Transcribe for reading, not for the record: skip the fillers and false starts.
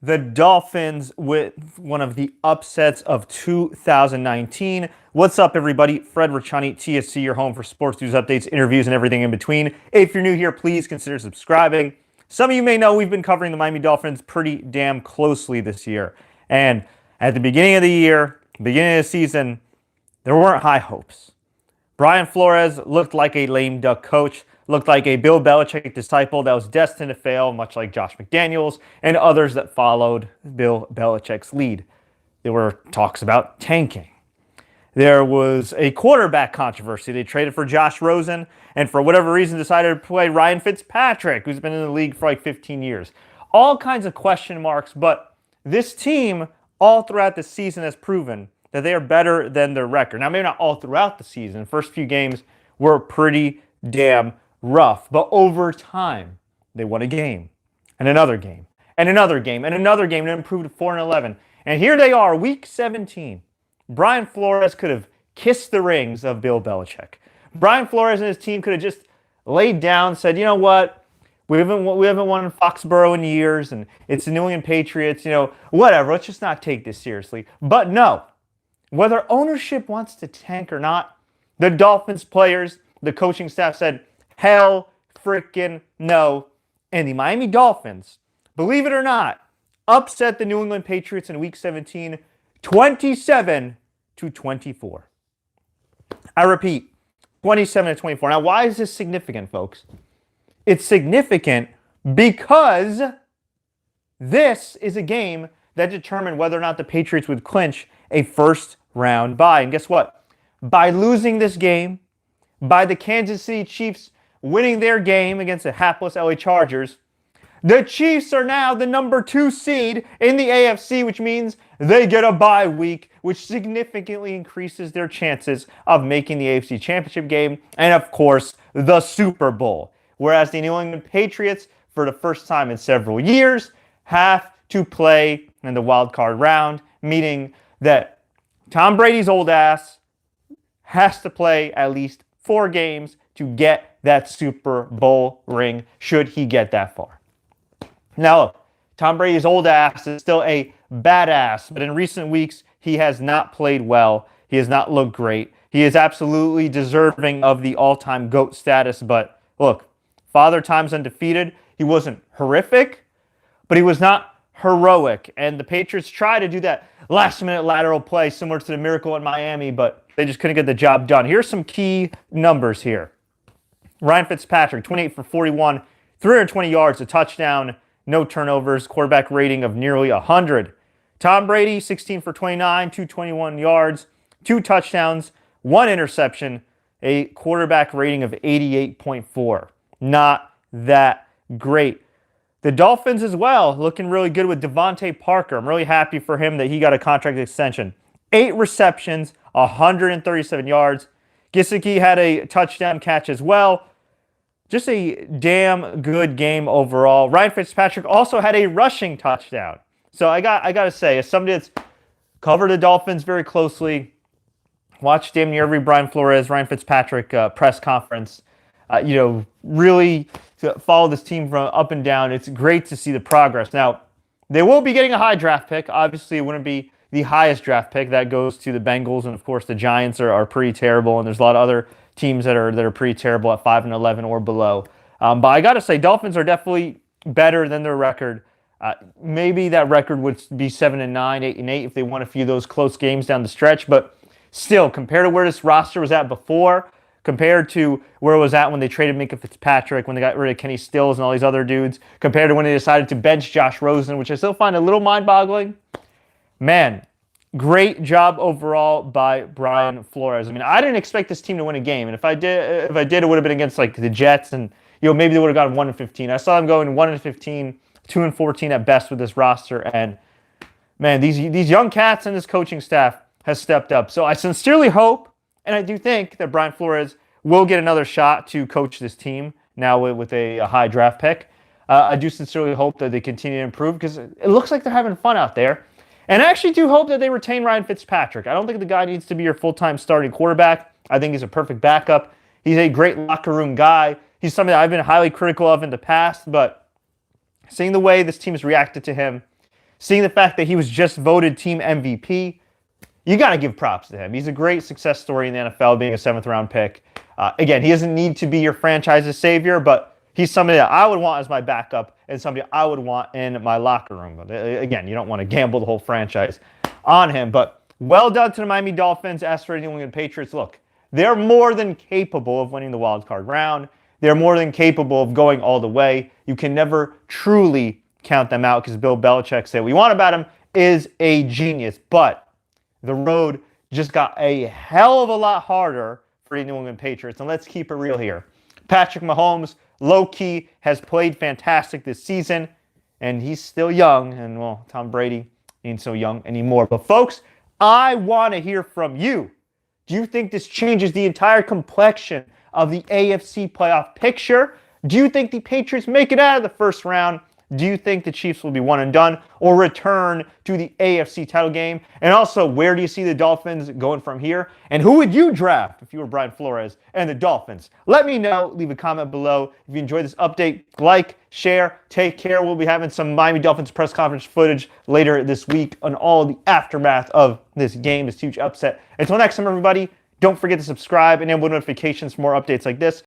The Dolphins with one of the upsets of 2019. What's up, everybody? Fred Richani, TSC, your home for sports news updates, interviews, and everything in between. If you're new here, please consider subscribing. Some of you may know we've been covering the Miami Dolphins pretty damn closely this year. And at the beginning of the year, beginning of the season, there weren't high hopes. Brian Flores looked like a lame duck coach, looked like a Bill Belichick disciple that was destined to fail, much like Josh McDaniels and others that followed Bill Belichick's lead. There were talks about tanking. There was a quarterback controversy. They traded for Josh Rosen and for whatever reason decided to play Ryan Fitzpatrick, who's been in the league for like 15 years. All kinds of question marks, but this team all throughout the season has proven that they are better than their record. Now, maybe not all throughout the season. The first few games were pretty damn rough. But over time, they won a game, and another game, and another game, and another game, and improved to 4-11. And here they are, week 17. Brian Flores could have kissed the rings of Bill Belichick. Brian Flores and his team could have just laid down, said, you know what? We haven't won in Foxborough in years, and it's the New England Patriots, whatever. Let's just not take this seriously. But no. Whether ownership wants to tank or not, the Dolphins players, the coaching staff said, hell freaking no. And the Miami Dolphins, believe it or not, upset the New England Patriots in Week 17, 27-24. I repeat, 27-24. Now, why is this significant, folks? It's significant because this is a game that determined whether or not the Patriots would clinch a first-round bye. And guess what? By losing this game, by the Kansas City Chiefs winning their game against the hapless LA Chargers, the Chiefs are now the number 2 seed in the AFC, which means they get a bye week, which significantly increases their chances of making the AFC Championship game and, of course, the Super Bowl. Whereas the New England Patriots, for the first time in several years, have to play in the wild card round, meaning that Tom Brady's old ass has to play at least 4 games to get that Super Bowl ring, should he get that far. Now, Tom Brady's old ass is still a badass, but in recent weeks, he has not played well. He has not looked great. He is absolutely deserving of the all-time GOAT status, but look, Father Time's undefeated. He wasn't horrific, but he was not heroic. And the Patriots tried to do that last-minute lateral play similar to the miracle in Miami, but they just couldn't get the job done. Here's some key numbers here. Ryan Fitzpatrick, 28 for 41, 320 yards, a touchdown, no turnovers, quarterback rating of nearly 100. Tom Brady, 16 for 29, 221 yards, 2 touchdowns, 1 interception, a quarterback rating of 88.4. Not that great. The Dolphins as well, looking really good with Devontae Parker. I'm really happy for him that he got a contract extension. 8 receptions, 137 yards. Gesicki had a touchdown catch as well. Just a damn good game overall. Ryan Fitzpatrick also had a rushing touchdown. So I got to say, as somebody that's covered the Dolphins very closely, watched damn near every Brian Flores, Ryan Fitzpatrick press conference, really follow this team from up and down. It's great to see the progress. Now, they will be getting a high draft pick. Obviously, it wouldn't be the highest draft pick. That goes to the Bengals, and of course, the Giants are pretty terrible, and there's a lot of other teams that are pretty terrible at 5-11 or below. But I got to say, Dolphins are definitely better than their record. Maybe that record would be 7-9, 8-8 if they won a few of those close games down the stretch. But still, compared to where this roster was at before, compared to where it was at when they traded Minka Fitzpatrick, when they got rid of Kenny Stills and all these other dudes, compared to when they decided to bench Josh Rosen, which I still find a little mind-boggling. Man, great job overall by Brian Flores. I mean, I didn't expect this team to win a game, and if I did, it would have been against like the Jets, and maybe they would have gone 1-15. I saw them going 1-15, 2-14 at best with this roster, and man, these young cats and this coaching staff has stepped up. So I sincerely hope, and I do think that Brian Flores will get another shot to coach this team now with a high draft pick. I do sincerely hope that they continue to improve because it looks like they're having fun out there. And I actually do hope that they retain Ryan Fitzpatrick. I don't think the guy needs to be your full-time starting quarterback. I think he's a perfect backup. He's a great locker room guy. He's something that I've been highly critical of in the past, but seeing the way this team has reacted to him, seeing the fact that he was just voted team MVP, you got to give props to him. He's a great success story in the NFL, being a 7th-round pick. Again, he doesn't need to be your franchise's savior, but he's somebody that I would want as my backup and somebody I would want in my locker room. But again, you don't want to gamble the whole franchise on him. But well done to the Miami Dolphins. As for the New England Patriots, look, they're more than capable of winning the wild card round. They're more than capable of going all the way. You can never truly count them out because Bill Belichick said what we want about him is a genius. But the road just got a hell of a lot harder for the New England Patriots. And let's keep it real here. Patrick Mahomes, low-key, has played fantastic this season. And he's still young. And, well, Tom Brady ain't so young anymore. But, folks, I want to hear from you. Do you think this changes the entire complexion of the AFC playoff picture? Do you think the Patriots make it out of the first round? Do you think the Chiefs will be one and done or return to the AFC title game? And also, where do you see the Dolphins going from here? And who would you draft if you were Brian Flores and the Dolphins? Let me know. Leave a comment below. If you enjoyed this update, like, share, take care. We'll be having some Miami Dolphins press conference footage later this week on all the aftermath of this game, this huge upset. Until next time, everybody, don't forget to subscribe and enable notifications for more updates like this.